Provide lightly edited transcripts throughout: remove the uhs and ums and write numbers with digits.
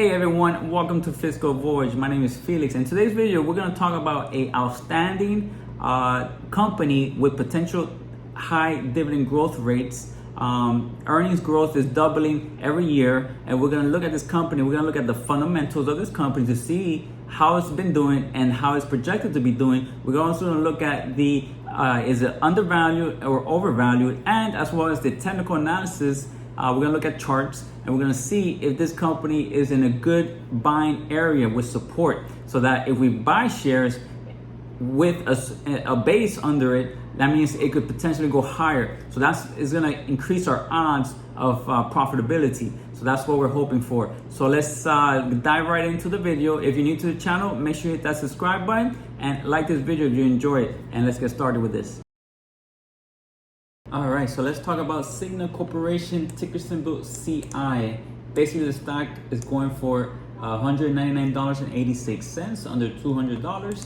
Hey everyone, welcome to Fiscal Voyage. My name is Felix. In today's video, we're going to talk about a outstanding company with potential high dividend growth rates. Earnings growth is doubling every year, and we're going to look at this company. We're going to look at the fundamentals of this company to see how it's been doing and how it's projected to be doing. We're also going to look at the is it undervalued or overvalued, and as well as the technical analysis. We're going to look at charts, and we're going to see if this company is in a good buying area with support, so that if we buy shares with a base under it, that means it could potentially go higher. So is going to increase our odds of profitability. So that's what we're hoping for. So let's dive right into the video. If you're new to the channel, make sure you hit that subscribe button and like this video if you enjoy it. And let's get started with this. All right, so let's talk about Cigna Corporation, ticker symbol CI. Basically, the stock is going for $199.86, under $200.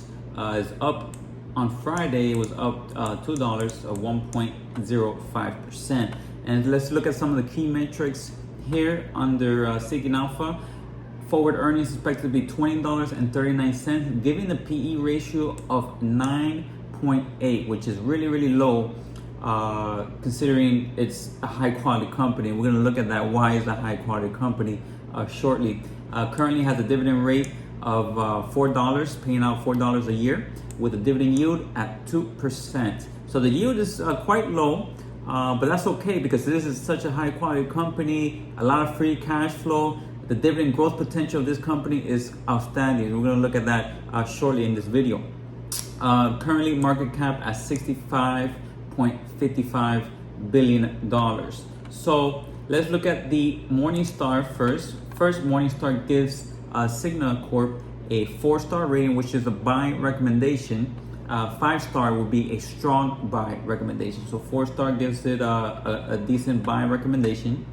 Is up on Friday. It was up $2, or 1.05%. And let's look at some of the key metrics here under Cigna Alpha. Forward earnings is expected to be $20.39, giving the PE ratio of 9.8, which is really, really low. Considering it's a high quality company. We're going to look at that. Why is a high quality company shortly. Currently has a dividend rate of $4, paying out $4 a year, with a dividend yield at 2%. So the yield is quite low, but that's okay because this is such a high quality company, a lot of free cash flow. The dividend growth potential of this company is outstanding. We're going to look at that shortly in this video. Currently market cap at $65.55 billion. So let's look at the Morningstar first. First, Morningstar gives Cigna Corp a 4-star rating, which is a buy recommendation. 5-star would be a strong buy recommendation. So 4-star gives it a decent buy recommendation.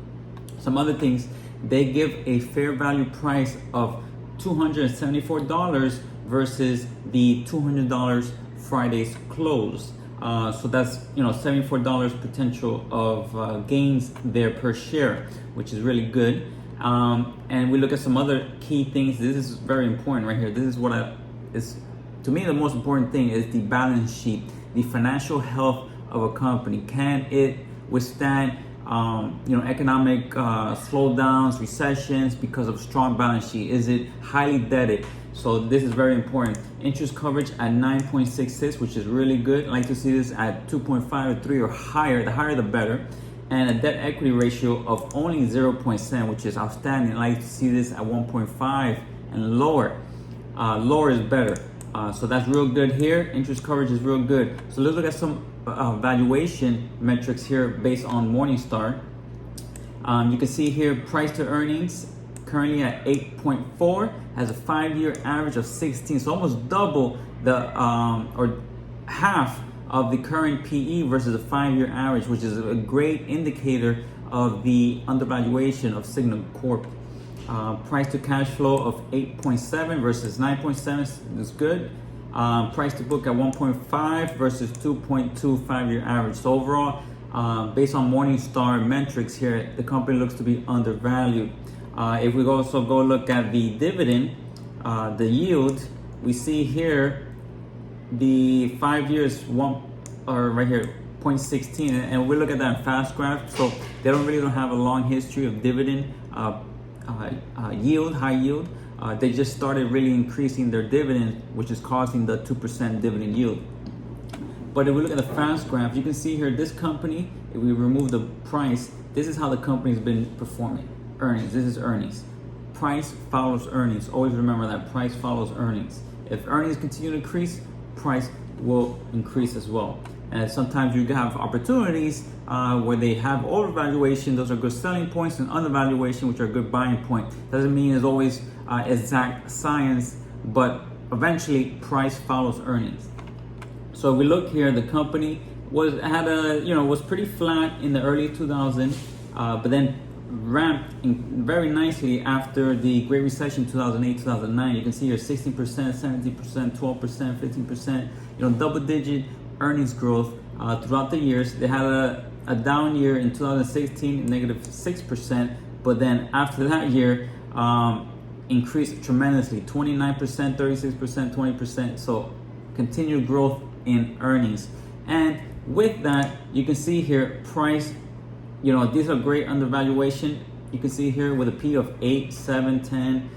Some other things, they give a fair value price of $274 versus the $200 Friday's close. So that's $74 potential of gains there per share, which is really good. And we look at some other key things. This is very important right here. This is what is to me the most important thing is the balance sheet, the financial health of a company. Can it withstand economic slowdowns, recessions because of strong balance sheet? Is it highly debted? So this is very important. Interest coverage at 9.66, which is really good. I like to see this at 2.5 or 3 or higher. The higher the better. And a debt equity ratio of only 0.7, which is outstanding. I like to see this at 1.5 and lower. Lower is better. So that's real good here. Interest coverage is real good. So let's look at some valuation metrics here based on Morningstar. You can see here price to earnings currently at 8.4, has a 5-year average of 16, so almost double the or half of the current PE versus the 5-year average, which is a great indicator of the undervaluation of Cigna Corp. Price to cash flow of 8.7 versus 9.7 is good. Price to book at 1.5 versus 2.2 5-year average. So overall, based on Morningstar metrics here, the company looks to be undervalued. If we also go look at the dividend, the yield, we see here the 5 years right here 0.16, and we look at that fast graph. So they don't have a long history of dividend yield, high yield. They just started really increasing their dividend, which is causing the 2% dividend yield. But if we look at the fast graph, you can see here this company, if we remove the price, this is how the company's been performing. Earnings, this is earnings. Price follows earnings. Always remember that price follows earnings. If earnings continue to increase, price will increase as well. And sometimes you have opportunities where they have overvaluation. Those are good selling points, and undervaluation, which are good buying point. Doesn't mean it's always exact science, but eventually price follows earnings. So if we look here, the company was pretty flat in the early 2000s, but then ramped very nicely after the Great Recession 2008, 2009. You can see here 16%, 17%, 12%, 15%, double-digit earnings growth throughout the years. They had a down year in 2016, -6%, but then after that year, increased tremendously, 29%, 36%, 20%. So continued growth in earnings. And with that, you can see here price, these are great undervaluation. You can see here with a P of 8, 7, 10,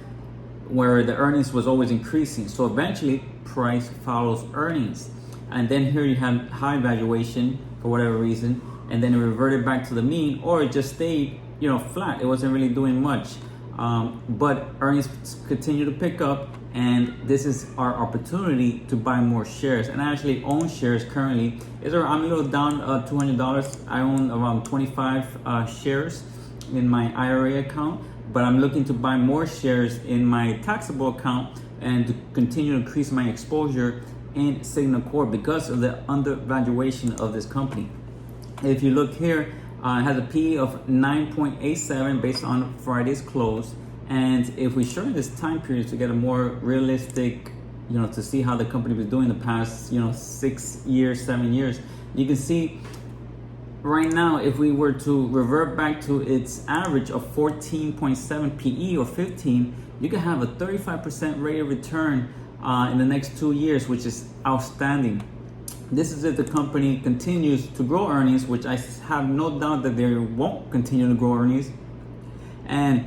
where the earnings was always increasing. So eventually price follows earnings. And then here you have high valuation for whatever reason, and then it reverted back to the mean, or it just stayed, flat. It wasn't really doing much. But earnings continue to pick up, and this is our opportunity to buy more shares. And I actually own shares currently. I'm a little down $200. I own around 25 shares in my IRA account, but I'm looking to buy more shares in my taxable account and to continue to increase my exposure in Cigna Corp because of the undervaluation of this company. If you look here, it has a P of 9.87 based on Friday's close. And if we shorten this time period to get a more realistic, to see how the company was doing the past, 6 years, 7 years, you can see right now, if we were to revert back to its average of 14.7 PE or 15, you can have a 35% rate of return in the next 2 years, which is outstanding. This is if the company continues to grow earnings, which I have no doubt that they won't continue to grow earnings. And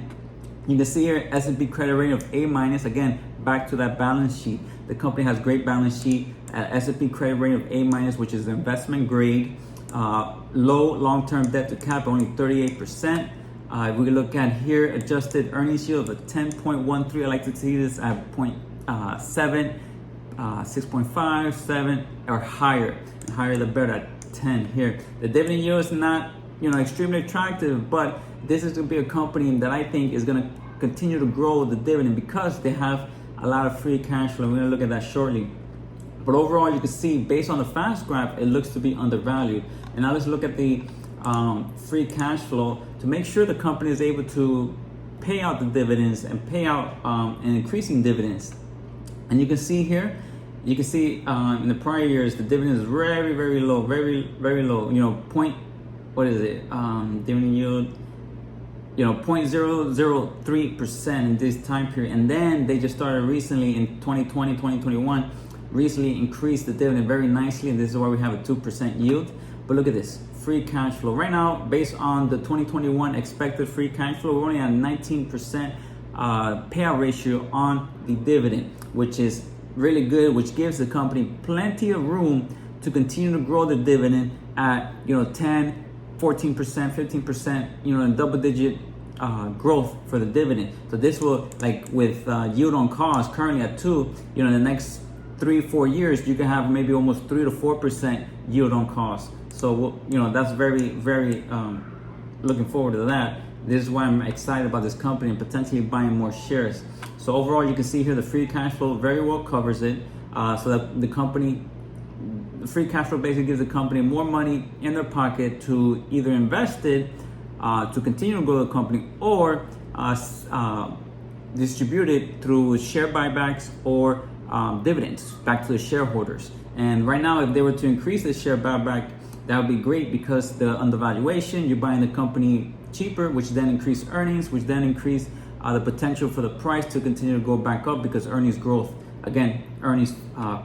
you can see here S&P credit rating of A-. Again, back to that balance sheet. The company has great balance sheet. S&P credit rating of A-, which is investment grade. Low long-term debt to cap, only 38%. If we look at here, adjusted earnings yield of 10.13. I like to see this at 0.7, 6.5, 7, or higher. Higher the better, at 10 here. The dividend yield is not, extremely attractive, but this is going to be a company that I think is going to continue to grow the dividend because they have a lot of free cash flow. We're going to look at that shortly. But overall, you can see based on the fast graph, it looks to be undervalued. And now let's look at the free cash flow to make sure the company is able to pay out the dividends and pay out and increasing dividends. And you can see here, in the prior years, the dividend is very, very low, very, very low. Dividend yield, 0.003% in this time period. And then they just started recently in 2020, 2021, recently increased the dividend very nicely. And this is why we have a 2% yield. But look at this, free cash flow. Right now, based on the 2021 expected free cash flow, we're only at 19% payout ratio on the dividend, which is really good, which gives the company plenty of room to continue to grow the dividend at 10, 14%, 15%, in double digit growth for the dividend. So this will, like with yield on cost currently at 2, in the next 3-4 years, you can have maybe almost 3 to 4% yield on cost. So that's very, very looking forward to that. This is why I'm excited about this company and potentially buying more shares. So overall, you can see here the free cash flow very well covers it. So that the free cash flow basically gives the company more money in their pocket to either invest it to continue to grow the company, or distribute it through share buybacks or dividends back to the shareholders. And right now, if they were to increase the share buyback, that would be great because the undervaluation, you're buying the company cheaper, which then increase earnings, which then increase the potential for the price to continue to go back up because earnings growth. Again,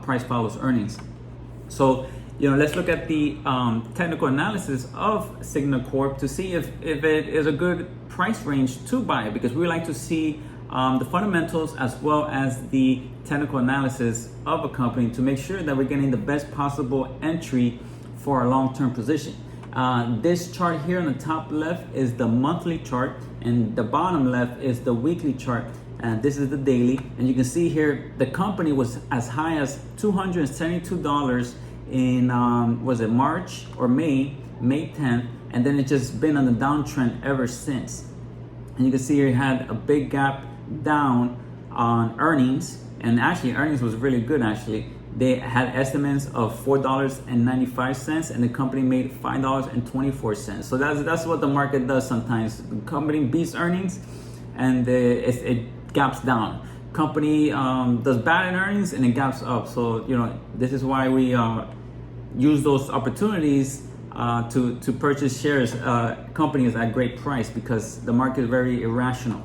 price follows earnings. So, let's look at the technical analysis of Cigna Corp to see if it is a good price range to buy, because we like to see the fundamentals as well as the technical analysis of a company to make sure that we're getting the best possible entry for our long-term position. This chart here on the top left is the monthly chart, and the bottom left is the weekly chart. And this is the daily. And you can see here the company was as high as $272 in was it March or May 10th, and then it's just been on the downtrend ever since. And you can see here it had a big gap down on earnings, and actually earnings was really good. Actually, they had estimates of $4.95, and the company made $5.24. So that's what the market does sometimes. The company beats earnings, and it gaps down. Company does bad in earnings, and it gaps up. So this is why we use those opportunities to purchase shares, companies at great price, because the market is very irrational.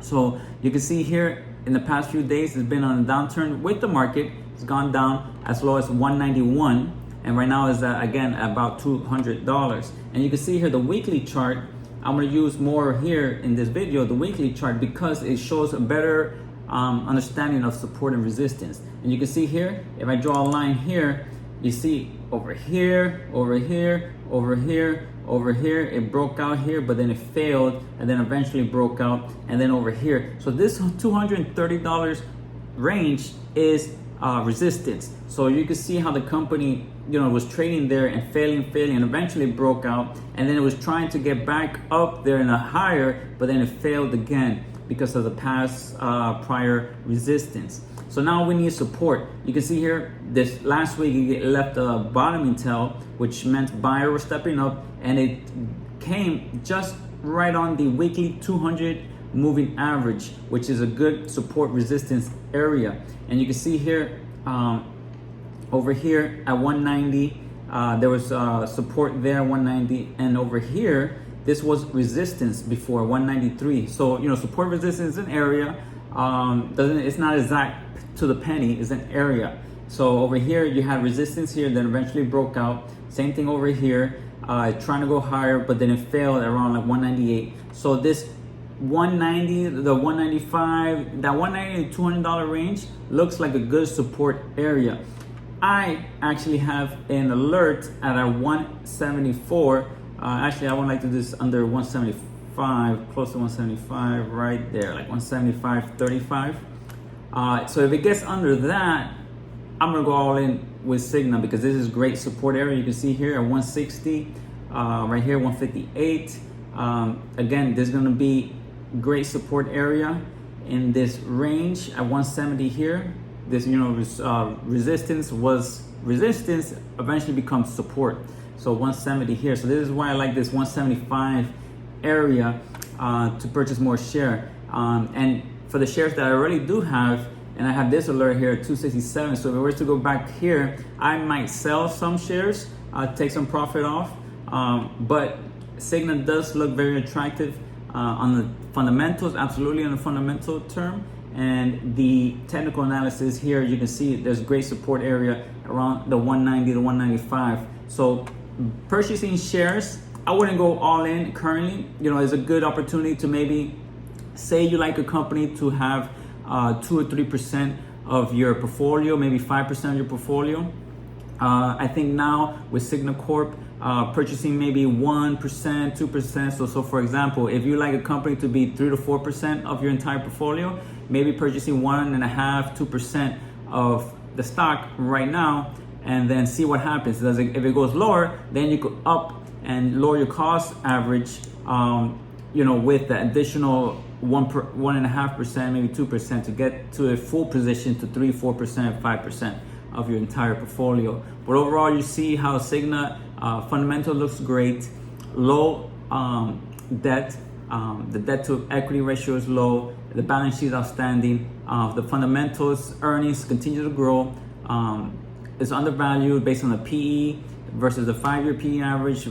So you can see here in the past few days, it's been on a downturn with the market. It's gone down as low as 191, and right now is again about $200. And you can see here the weekly chart. I'm going to use more here in this video, the weekly chart, because it shows a better understanding of support and resistance. And you can see here, if I draw a line here, you see over here, over here, over here, over here, it broke out here, but then it failed, and then eventually broke out, and then over here. So this $230 range is resistance. So you can see how the company, was trading there and failing, and eventually broke out, and then it was trying to get back up there in a higher, but then it failed again because of the past prior resistance. So now we need support. You can see here, this last week it left a bottoming tail, which meant buyer was stepping up, and it came just right on the weekly 200 moving average, which is a good support resistance area. And you can see here, over here at 190, there was support there, 190, and over here, this was resistance before, 193. So, support resistance is an area. It's not exact to the penny, it's an area. So over here, you had resistance here, then eventually broke out. Same thing over here, trying to go higher, but then it failed around like 198. So this 190, the 195, that 190 to $200 range looks like a good support area. I actually have an alert at a 174. Actually, I would like to do this under 175, close to 175, right there, like 175.35. So if it gets under that, I'm gonna go all in with Cigna, because this is great support area. You can see here at 160, right here 158. Again, there's gonna be great support area in this range at 170 here. This resistance was resistance, eventually becomes support. So 170 here. So this is why I like this 175 area to purchase more share. And for the shares that I already do have, and I have this alert here at 267. So if I were to go back here, I might sell some shares, take some profit off. But Cigna does look very attractive on the fundamentals, absolutely on the fundamental term. And the technical analysis here, you can see there's great support area around the 190 to 195. So purchasing shares, I wouldn't go all in currently. It's a good opportunity to maybe say you like a company to have 2 or 3% of your portfolio, maybe 5% of your portfolio. I think now with Cigna Corp, purchasing maybe 1%, 2%. So for example, if you like a company to be 3 to 4% of your entire portfolio, maybe purchasing 1.5%, 2% of the stock right now, and then see what happens. If it goes lower, then you could up and lower your cost average, with the additional 1.5%, maybe 2% to get to a full position to 3, 4%, 5% of your entire portfolio. But overall, you see how Cigna fundamental looks great, low debt, the debt to equity ratio is low, the balance sheet is outstanding, the fundamentals, earnings continue to grow, it's undervalued based on the PE versus the 5-year PE average,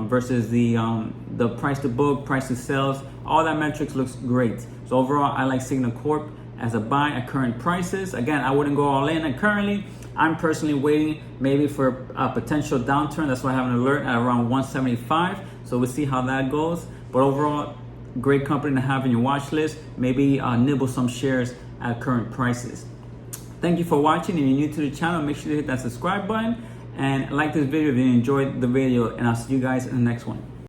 versus the price to book, price to sales. All that metrics looks great. So overall, I like Cigna Corp as a buy at current prices. Again, I wouldn't go all in currently. I'm personally waiting maybe for a potential downturn. That's why I have an alert at around 175. So we'll see how that goes. But overall, great company to have in your watch list. Maybe nibble some shares at current prices. Thank you for watching. If you're new to the channel, make sure to hit that subscribe button and like this video if you enjoyed the video, and I'll see you guys in the next one.